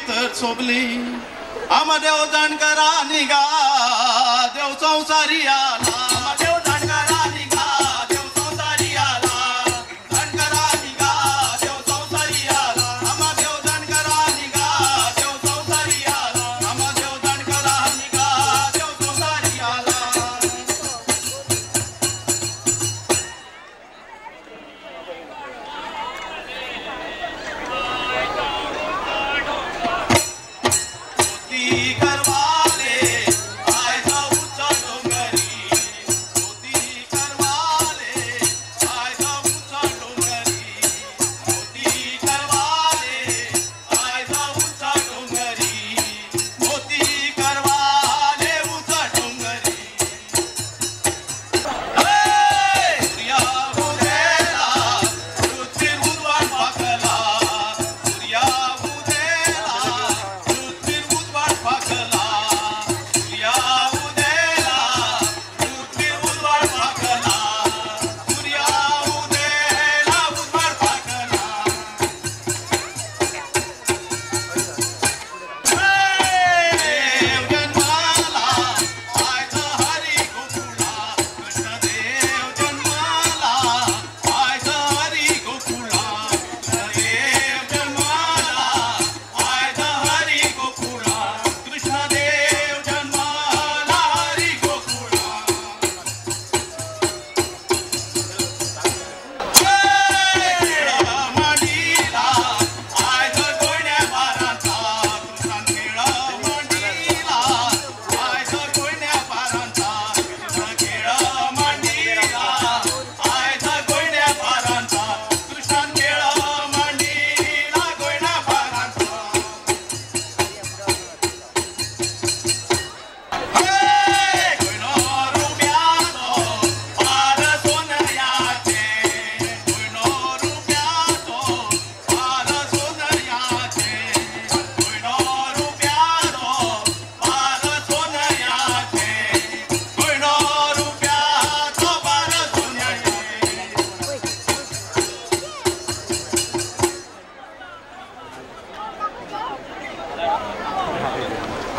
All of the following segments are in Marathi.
भितर सोबली आम देव जाणकारा निघा देव संसारी आला देव जाणकारा निघा देव संसारी आला जाणकारा निघा देव संसारी आला आम देव जाणकारा निघा देव संसारी आला आम देव जाणकारा निघा देव संसारी आला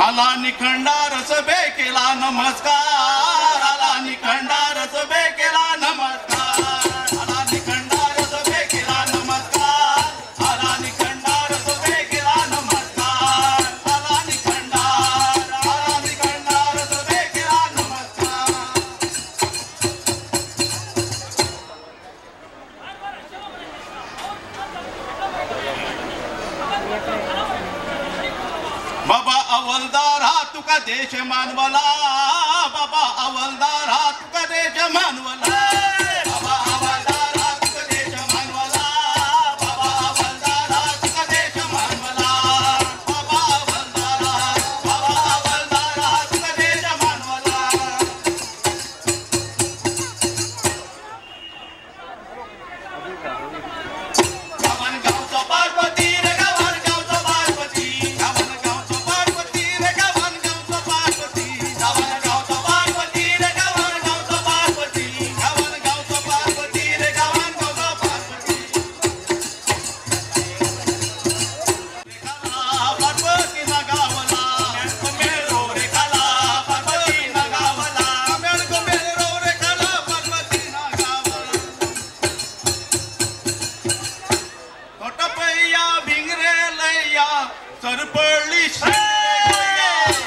आला निखंडार सभे केला नमस्कार आला निखंडार सभे केला नमस्कार आला निखंडार सभे केला नमस्कार आला निखंडार सभे केला नमस्कार आला निखंडार सभे केला नमस्कार बाबा अवलदार हा तुका देश मानवला बाबा अवलदार हा तुका देश मानवला बाबा अवलदार हा तुका देश मानवला बाबा अवलदार हा तुका देश मानवला बाबा अवलदार हा तुका देश मानवला गावन गावचा पार्वती रे गावन गावचा पार्वती गावन गावचा पार्वती रे गावन गावचा पार्वती गावन गावचा पार्वती रे गावन गावचा पार्वती गावन गावचा पार्वती रे गावन गावचा पार्वती पार्वती ना गावला मेळको रे खाला पार्वती ना गावला मेळको रे खाला पार्वती ना गावला तोटपैया भिंगरे लैया सरपळी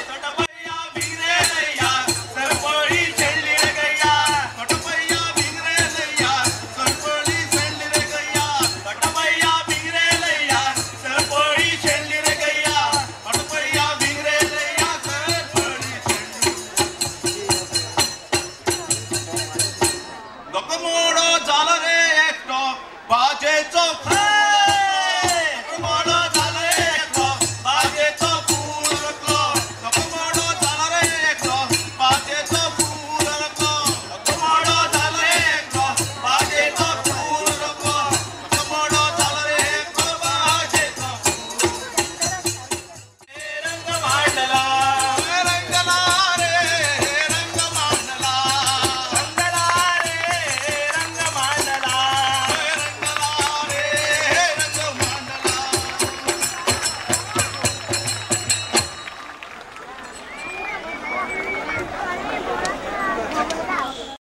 तोटपैया भिंगरे लैया सरपळी शेळली रे गैया तोटपैया भिंगरे लैया सरपळी शेळली रे गैया तोटपैया भिंगरे लैया सरपळी शेळली रे गैया तोटपैया भिंगरे लैया सरपळी शेळली लोक मोडो झाला रे एकटो बाजेचो